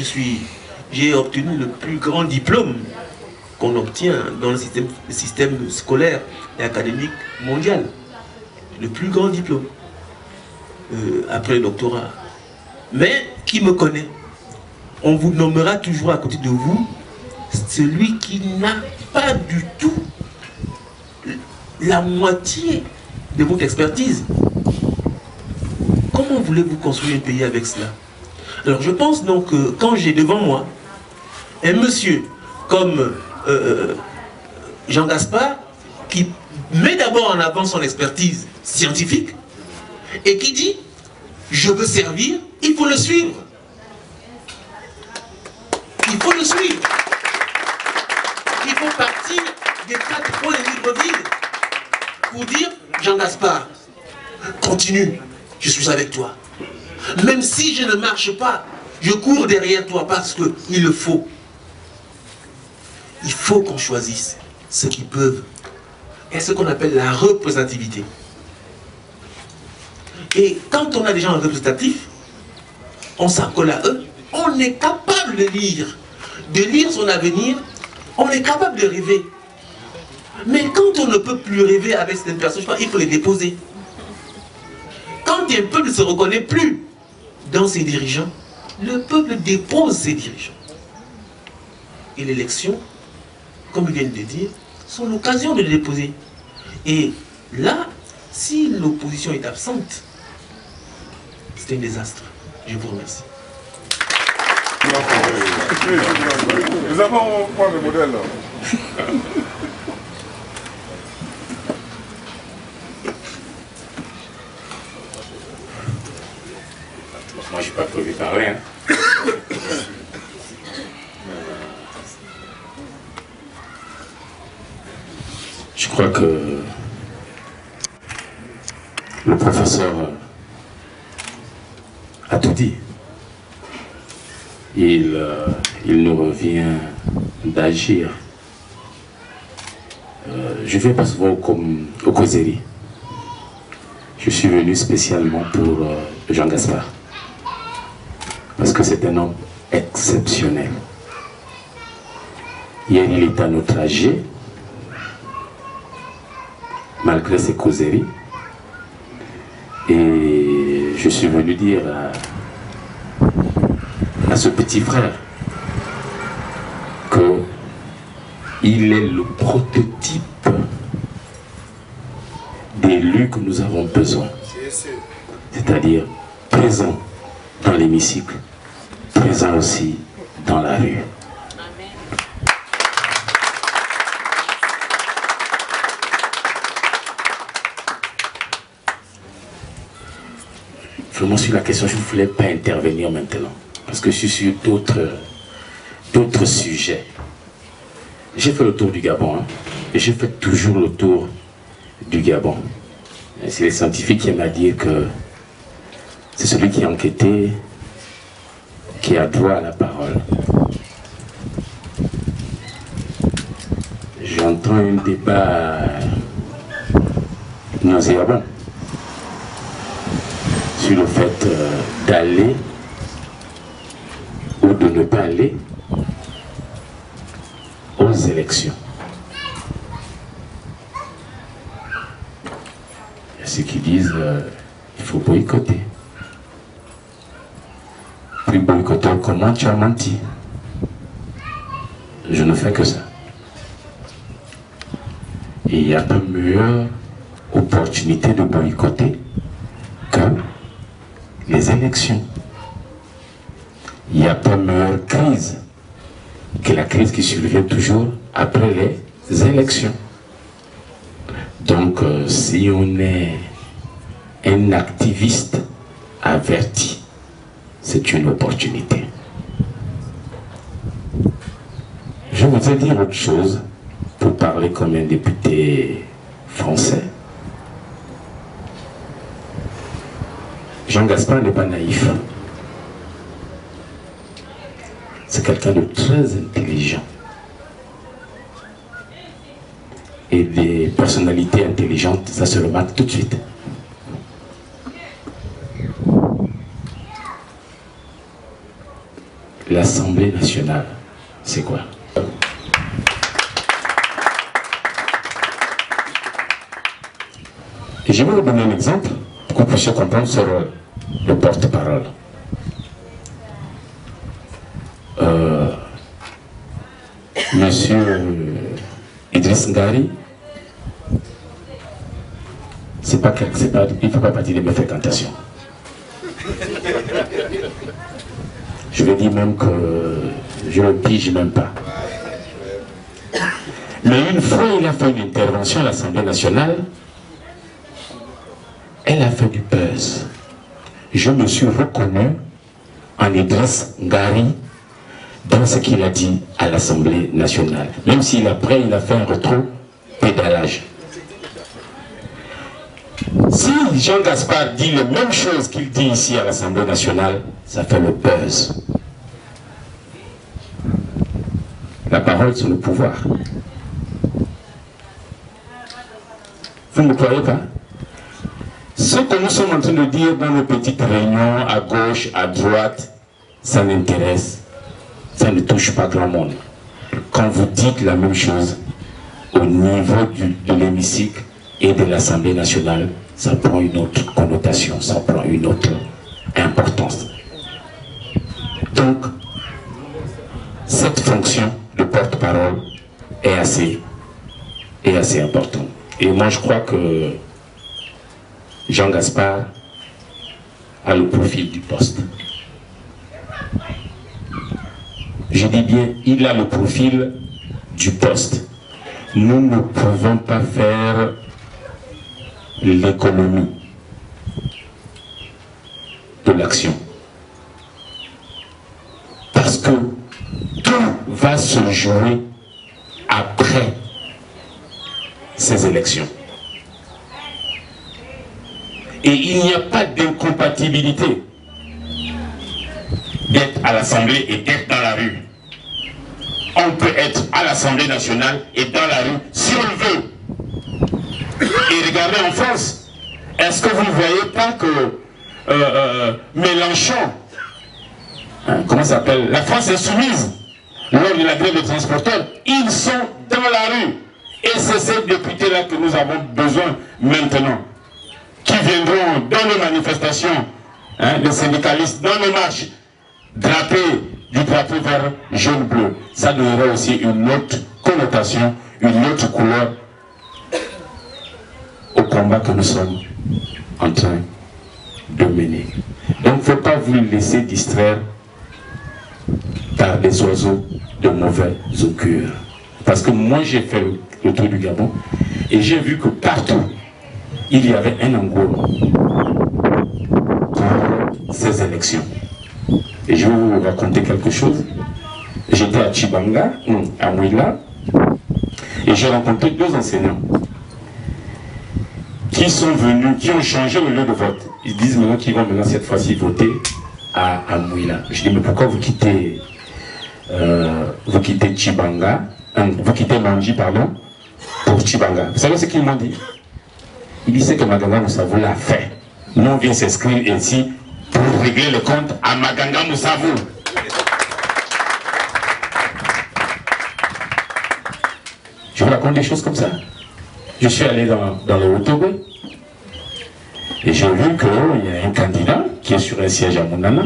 j'ai obtenu le plus grand diplôme qu'on obtient dans le système scolaire et académique mondial. Le plus grand diplôme. Après le doctorat. Mais qui me connaît? On vous nommera toujours à côté de vous celui qui n'a pas du tout la moitié de votre expertise. Comment voulez-vous construire un pays avec cela? Alors je pense donc que quand j'ai devant moi un monsieur comme Jean Gaspard qui met d'abord en avant son expertise scientifique et qui dit je veux servir, il faut le suivre. Il faut le suivre. Il faut partir des 4 points de Libreville pour dire Jean Gaspard, continue, je suis avec toi. Même si je ne marche pas, je cours derrière toi parce qu'il le faut. Il faut qu'on choisisse ceux qui peuvent. Et ce qu'on appelle la représentativité. Et quand on a des gens représentatifs, on s'accole à eux, on est capable de lire son avenir, on est capable de rêver. Mais quand on ne peut plus rêver avec certaines personnes, il faut les déposer. Quand un peuple ne se reconnaît plus dans ses dirigeants, le peuple dépose ses dirigeants. Et l'élection, comme ils viennent de dire, sont l'occasion de les déposer. Et là, si l'opposition est absente, c'est un désastre. Je vous remercie. Nous avons un point de modèle là. Moi, je n'ai pas prévu parler. Hein. Je crois que le professeur a tout dit. Il nous revient d'agir. Je ne vais pas souvent au causeries. Je suis venu spécialement pour Jean Gaspard. Parce que c'est un homme exceptionnel. Hier, il était à notre AG, malgré ses causeries. Et je suis venu dire à ce petit frère qu'il est le prototype d'élu que nous avons besoin. C'est-à-dire présent dans l'hémicycle, présent aussi dans la rue. Vraiment sur la question, je ne voulais pas intervenir maintenant, parce que je suis sur d'autres sujets. J'ai fait le tour du Gabon, hein, et je fais toujours le tour du Gabon. C'est les scientifiques qui m'a dit que c'est celui qui a enquêté qui a droit à la parole. J'entends un débat nauséabond sur le fait d'aller ou de ne pas aller aux élections. Il y a ceux qui disent il faut boycotter. Puis boycotter, comment tu as menti? Je ne fais que ça. Et il y a pas meilleure opportunité de boycotter que les élections. Il n'y a pas meilleure crise que la crise qui survient toujours après les élections. Donc, si on est un activiste averti, c'est une opportunité. Je voudrais dire autre chose pour parler comme un député français. Jean Gaspard n'est pas naïf. C'est quelqu'un de très intelligent. Et des personnalités intelligentes, ça se remarque tout de suite. L'Assemblée nationale, c'est quoi? Et je vais vous donner un exemple pour que vous puissiez comprendre sur le porte-parole. Monsieur Idriss Ngari, il ne fait pas partie de mes fréquentations. Je vais dire même que je ne le pige même pas. Mais une fois, il a fait une intervention à l'Assemblée nationale. Elle a fait du buzz. Je me suis reconnu en Idriss Ngari dans ce qu'il a dit à l'Assemblée nationale. Même si après, il a fait un rétro-pédalage. Si Jean Gaspard dit les mêmes choses qu'il dit ici à l'Assemblée nationale, ça fait le buzz. La parole sur le pouvoir. Vous ne croyez pas? Ce que nous sommes en train de dire dans nos petites réunions, à gauche, à droite, ça n'intéresse, ça ne touche pas grand monde. Quand vous dites la même chose au niveau de l'hémicycle et de l'Assemblée nationale, ça prend une autre connotation, ça prend une autre importance. Donc, cette fonction de porte-parole est assez importante. Et moi, je crois que Jean Gaspard a le profil du poste. Je dis bien, il a le profil du poste. Nous ne pouvons pas faire l'économie de l'action. Parce que tout va se jouer après ces élections. Et il n'y a pas d'incompatibilité d'être à l'Assemblée et d'être dans la rue. On peut être à l'Assemblée nationale et dans la rue si on le veut. Et regardez en France, est-ce que vous ne voyez pas que Mélenchon, comment ça s'appelle, la France insoumise, lors de la grève des transporteurs, ils sont dans la rue. Et c'est ces députés-là que nous avons besoin maintenant, qui viendront dans nos manifestations, hein, les syndicalistes, dans nos marches, draper du drapeau vert, jaune, bleu. Ça donnera aussi une autre connotation, une autre couleur au combat que nous sommes en train de mener. Donc il ne faut pas vous laisser distraire par des oiseaux de mauvais augure. Parce que moi j'ai fait le tour du Gabon et j'ai vu que partout il y avait un engouement pour ces élections. Et je vais vous raconter quelque chose. J'étais à Tchibanga, à Mouila, et j'ai rencontré deux enseignants qui sont venus, qui ont changé le lieu de vote. Ils disent maintenant qu'ils vont maintenant cette fois-ci voter à Mouila. Je dis mais pourquoi vous quittez Tchibanga, vous quittez Manji, pardon, pour Tchibanga? Vous savez ce qu'ils m'ont dit? Ils disaient que Maganga Moussavou l'a fait. Nous on vient s'inscrire ici pour régler le compte à Maganga Moussavou. Je vous raconte des choses comme ça. Je suis allé dans le Haut-Togo et j'ai vu qu'il y a un candidat qui est sur un siège à Mounana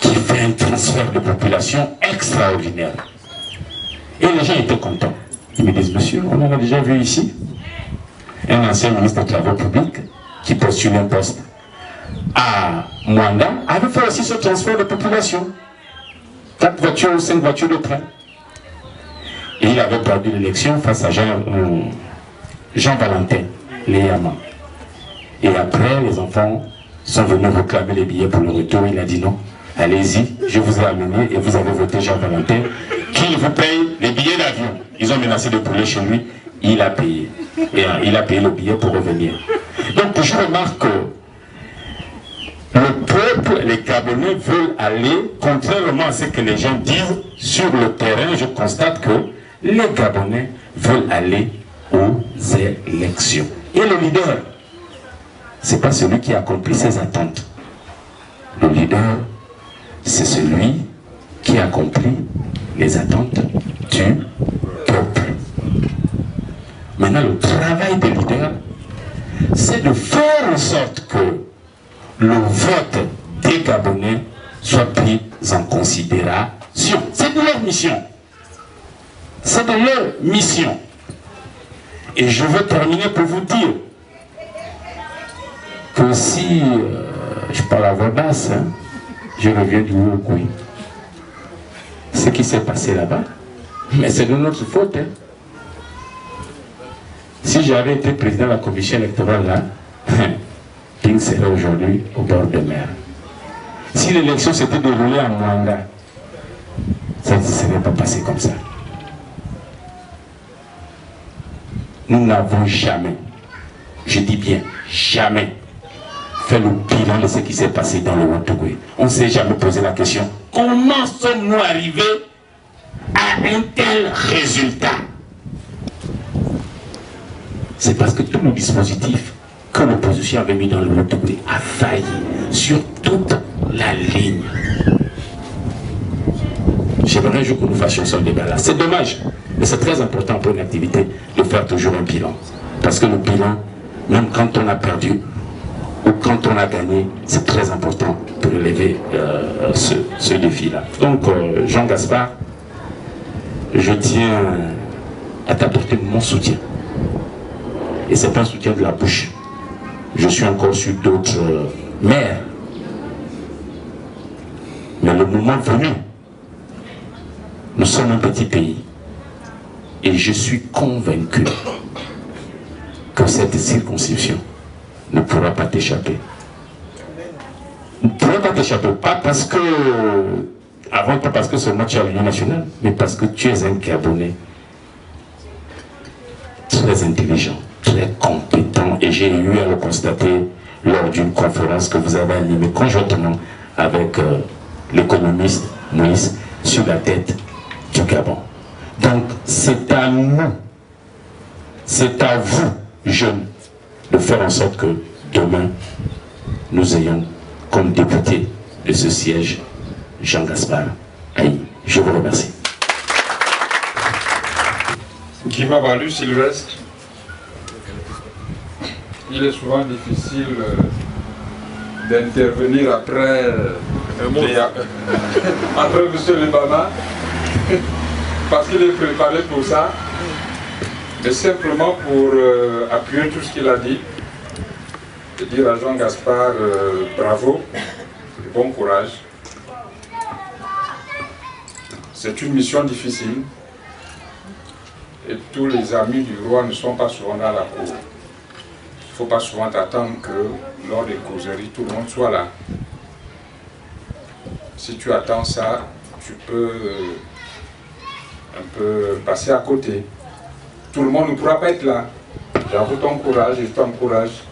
qui fait un transfert de population extraordinaire. Et les gens étaient contents. Ils me disent, monsieur, on en a déjà vu ici un ancien ministre des Travaux publics qui postule un poste à Mwanda avait fait aussi ce transfert de population. 4 voitures ou 5 voitures de train. Et il avait perdu l'élection face à Jean-Valentin Léama. Et après, les enfants sont venus réclamer les billets pour le retour. Il a dit non, allez-y, je vous ai amené et vous avez voté Jean-Valentin, qu'il vous paye les billets d'avion. Ils ont menacé de brûler chez lui, il a payé. Et il a payé le billet pour revenir. Donc je remarque que le peuple, les Gabonais veulent aller, contrairement à ce que les gens disent sur le terrain, je constate que les Gabonais veulent aller aux élections. Et le leader, ce n'est pas celui qui accomplit ses attentes. Le leader, c'est celui qui accomplit les attentes du peuple. Maintenant, le travail des leaders, c'est de faire en sorte que le vote des Gabonais soit pris en considération. C'est de leur mission. C'est de leur mission. Et je veux terminer pour vous dire que si je parle à voix basse, hein, je reviens du Uruguay. Ce qui s'est passé là-bas, mais c'est de notre faute. Hein. Si j'avais été président de la commission électorale là, Ping serait aujourd'hui au bord de mer. Si l'élection s'était déroulée à Mwanda, ça ne serait pas passé comme ça. Nous n'avons jamais, je dis bien jamais, fait le bilan de ce qui s'est passé dans le Haut-Togo. On ne s'est jamais posé la question, comment sommes-nous arrivés à un tel résultat? C'est parce que tout le dispositif que l'opposition avait mis dans le Haut-Togo a failli sur toute la ligne. J'aimerais un jour que nous fassions ce débat-là. C'est dommage, mais c'est très important pour une activité de faire toujours un bilan. Parce que le bilan, même quand on a perdu ou quand on a gagné, c'est très important pour relever ce défi-là. Donc, Jean Gaspard, je tiens à t'apporter mon soutien. Et c'est pas un soutien de la bouche. Je suis encore sur d'autres mers. Mais le moment venu, nous sommes un petit pays. Et je suis convaincu que cette circonscription ne pourra pas t'échapper. Ne pourra pas t'échapper, pas parce que, avant pas parce que seulement tu es à l'Union nationale, mais parce que tu es un Gabonais très intelligent, très compétent, et j'ai eu à le constater lors d'une conférence que vous avez animée conjointement avec l'économiste Moïse sur la tête du Gabon. Donc c'est à nous, c'est à vous, jeunes, de faire en sorte que demain, nous ayons comme député de ce siège Jean Gaspard Aïe. Je vous remercie. Guima Balu Sylvestre. Il est souvent difficile d'intervenir après après M. Lebama parce qu'il est préparé pour ça, mais simplement pour appuyer tout ce qu'il a dit et dire à Jean Gaspard bravo et bon courage. C'est une mission difficile et tous les amis du roi ne sont pas souvent dans la cour. Il ne faut pas souvent attendre que lors des causeries, tout le monde soit là. Si tu attends ça, tu peux un peu passer à côté. Tout le monde ne pourra pas être là. J'avoue ton courage et je t'encourage.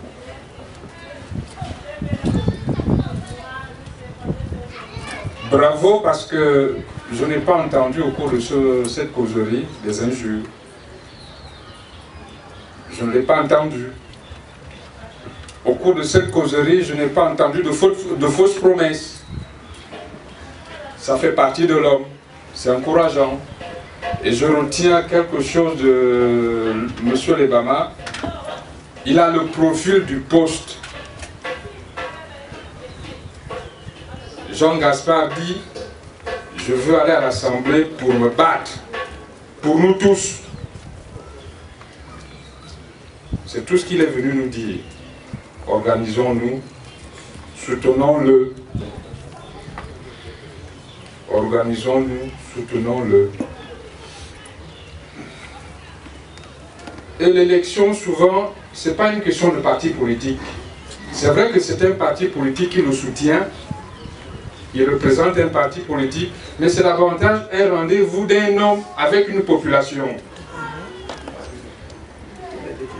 Bravo parce que je n'ai pas entendu au cours de cette causerie des injures. Je ne l'ai pas entendu. Au cours de cette causerie, je n'ai pas entendu de fausses promesses. Ça fait partie de l'homme. C'est encourageant. Et je retiens quelque chose de M. Lebama. Il a le profil du poste. Jean Gaspard dit, je veux aller à l'Assemblée pour me battre. Pour nous tous. C'est tout ce qu'il est venu nous dire. Organisons-nous, soutenons-le. Organisons-nous, soutenons-le. Et l'élection, souvent, ce n'est pas une question de parti politique. C'est vrai que c'est un parti politique qui le soutient, il représente un parti politique, mais c'est davantage un rendez-vous d'un homme avec une population.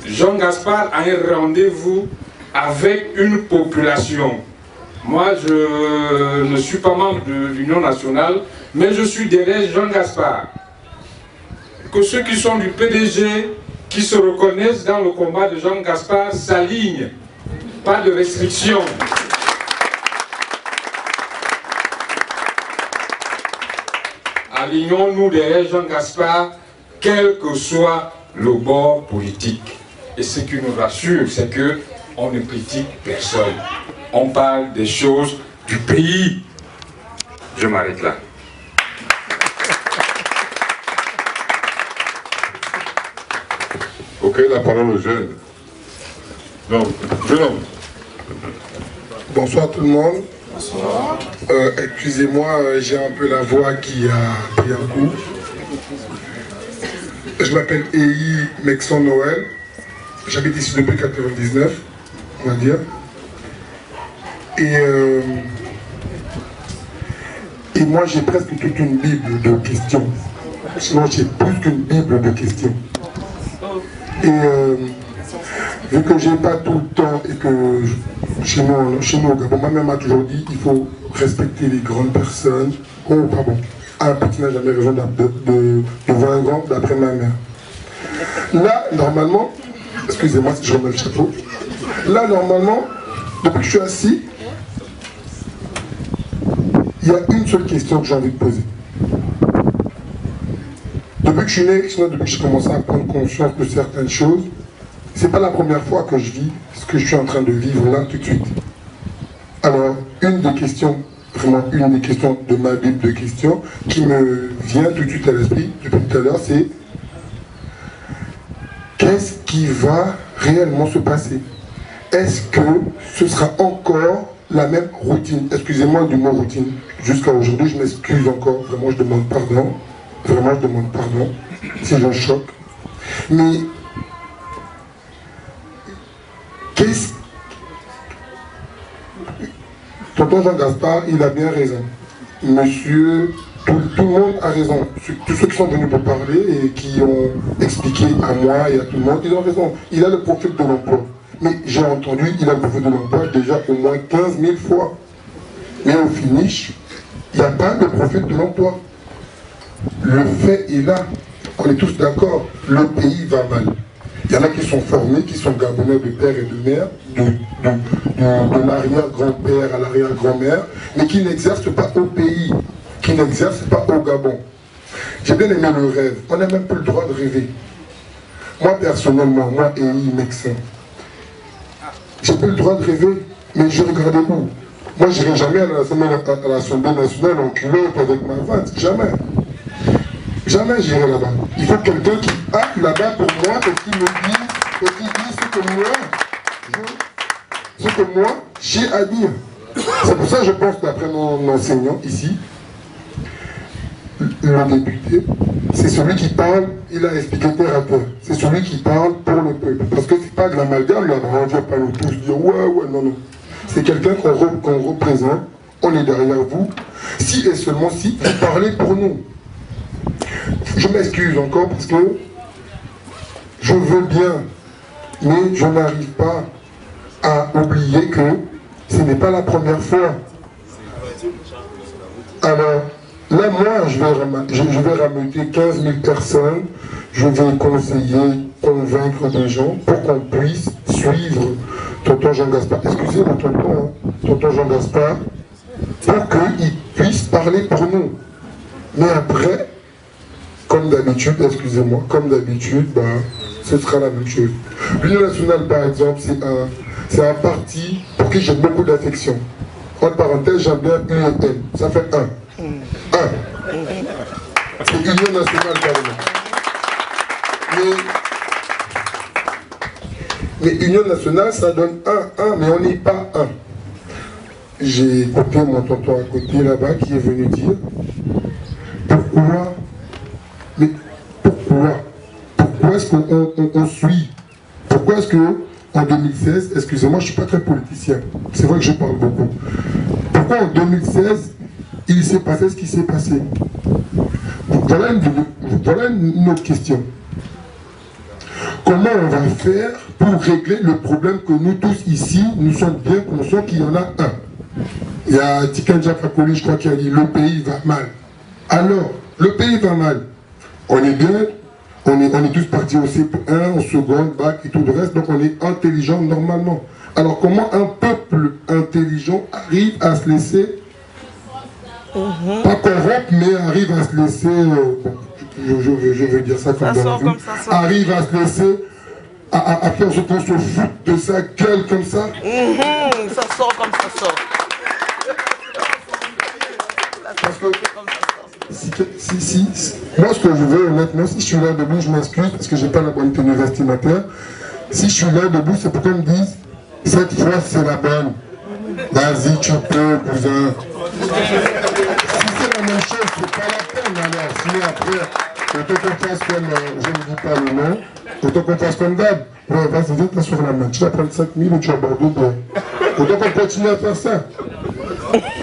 Jean Gaspard a un rendez-vous avec une population. Moi, je ne suis pas membre de l'Union nationale, mais je suis derrière Jean Gaspard. Que ceux qui sont du PDG, qui se reconnaissent dans le combat de Jean Gaspard, s'alignent. Pas de restriction. Alignons-nous derrière Jean Gaspard, quel que soit le bord politique. Et ce qui nous rassure, c'est qu'on ne critique personne. On parle des choses du pays. Je m'arrête là. Ok, la parole aux jeunes. Non, jeune homme. Bonsoir tout le monde. Bonsoir. Excusez-moi, j'ai un peu la voix qui a pris un coup. Je m'appelle Eyi Mexon Noël. J'habite ici depuis 1999, on va dire. Et moi, j'ai presque toute une bible de questions. Sinon, j'ai plus qu'une bible de questions. Et vu que j'ai pas tout le temps et que chez nous au Gabon, ma mère m'a toujours dit il faut respecter les grandes personnes. Oh, pardon. Un petit n'a jamais raison de voir un grand d'après ma mère. Là, normalement, excusez-moi si je remets le chapeau. Là, normalement, depuis que je suis assis, il y a une seule question que j'ai envie de poser. Depuis que je suis né, sinon depuis que j'ai commencé à prendre conscience de certaines choses, c'est pas la première fois que je vis ce que je suis en train de vivre là tout de suite. Alors, une des questions, vraiment une des questions de ma bible de questions qui me vient tout de suite à l'esprit depuis tout à l'heure, c'est qu'est-ce qui va réellement se passer? Est-ce que ce sera encore la même routine? Excusez-moi du mot routine. Jusqu'à aujourd'hui, je m'excuse encore. Vraiment, je demande pardon. Vraiment, je demande pardon si je choque. Mais qu'est-ce... Tonton Jean Gaspard, il a bien raison. Monsieur, tout le monde a raison. Tous ceux qui sont venus pour parler et qui ont expliqué à moi et à tout le monde, ils ont raison. Il a le profil de l'emploi. Mais j'ai entendu, il a le profil de l'emploi déjà au moins 15 000 fois. Mais au finish, il n'y a pas de profil de l'emploi. Le fait est là. On est tous d'accord. Le pays va mal. Il y en a qui sont formés, qui sont gabonais de père et de mère, de l'arrière-grand-père à l'arrière-grand-mère, mais qui n'exercent pas au pays, qui n'exercent pas au Gabon. J'ai bien aimé le rêve. On n'a même plus le droit de rêver. Moi, personnellement, moi, médecin, j'ai plus le droit de rêver, mais je regardais où? Moi, je n'irai jamais à l'Assemblée nationale en culotte avec ma vanne. Jamais. Jamais j'irai là-bas. Il faut quelqu'un qui a là-bas pour moi et qui me dise, ce que moi, j'ai à dire. C'est pour ça que je pense qu'après mon enseignant ici, le député, c'est celui qui parle, il a expliqué terre à terre. C'est celui qui parle pour le peuple. Parce que c'est pas de l'amalgame, là, on ne va pas nous tous dire ouais, non, non. C'est quelqu'un qu'on représente, on est derrière vous. Si et seulement si, vous parlez pour nous. Je m'excuse encore parce que je veux bien, mais je n'arrive pas à oublier que ce n'est pas la première fois. Alors, là, moi, je vais rameuter 15 000 personnes, je vais conseiller, convaincre des gens pour qu'on puisse suivre tonton Jean Gaspard. Excusez-moi, tonton Jean Gaspard, pour qu'il puisse parler pour nous. Mais après, comme d'habitude, excusez-moi, comme d'habitude, ben, ce sera la même chose. L'Union nationale, par exemple, c'est un parti pour qui j'ai beaucoup d'affection. Entre parenthèses, j'aime bien UNN. Ça fait un. C'est Union nationale, carrément. Mais Union nationale, ça donne un, mais on n'est pas un. J'ai écouté mon tonton à côté là-bas qui est venu dire pourquoi est-ce qu'on suit? Pourquoi est-ce qu'en 2016, excusez-moi, je ne suis pas très politicien, c'est vrai que je parle beaucoup. Pourquoi en 2016, il s'est passé ce qui s'est passé? Voilà une autre question. Comment on va faire pour régler le problème que nous tous ici, nous sommes bien conscients qu'il y en a un? Il y a Tikenja Fakoli, je crois, qui a dit le pays va mal. Alors, le pays va mal. On est bien, on est tous partis au CP1, au second, bac et tout le reste, donc on est intelligent normalement. Alors comment un peuple intelligent arrive à se laisser, pas corrompre, mais arrive à se laisser, je veux dire ça comme ça, arrive à se laisser, à faire ce qu'on se fout de sa gueule comme ça. Ça sort comme ça sort. Parce que moi ce que je veux honnêtement, si je suis là debout, je m'excuse parce que j'ai pas la bonne tenue vestimentaire. Si je suis là debout, c'est pour qu'on me dise cette fois c'est la bonne. Vas-y, tu peux, cousin. Si c'est la même chose, c'est pas la peine alors. Si après, autant qu'on fasse comme, je ne dis pas le nom, autant qu'on fasse comme d'hab. Ouais, vas-y, viens sur la main. Tu vas prendre 5 000 ou tu vas Bordeaux. Autant qu'on continue à faire ça.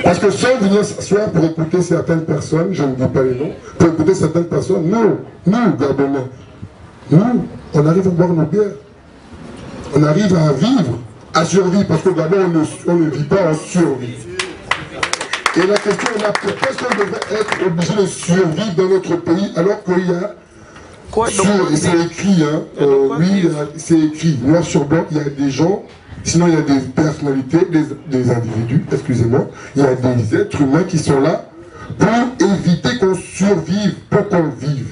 Parce que si on vient s'asseoir pour écouter certaines personnes, je ne dis pas les noms, pour écouter certaines personnes, nous, Gabonais, nous, on arrive à boire nos bières. On arrive à vivre, à survivre, parce qu'au Gabon, on ne vit pas en survie. Et la question est là, pourquoi est-ce qu'on devrait être obligé de survivre dans notre pays alors qu'il y a... et c'est écrit, hein, oui, c'est écrit, noir sur blanc, il y a des gens... Sinon, il y a des personnalités, des individus, excusez-moi, il y a des êtres humains qui sont là pour éviter qu'on survive, pour qu'on vive.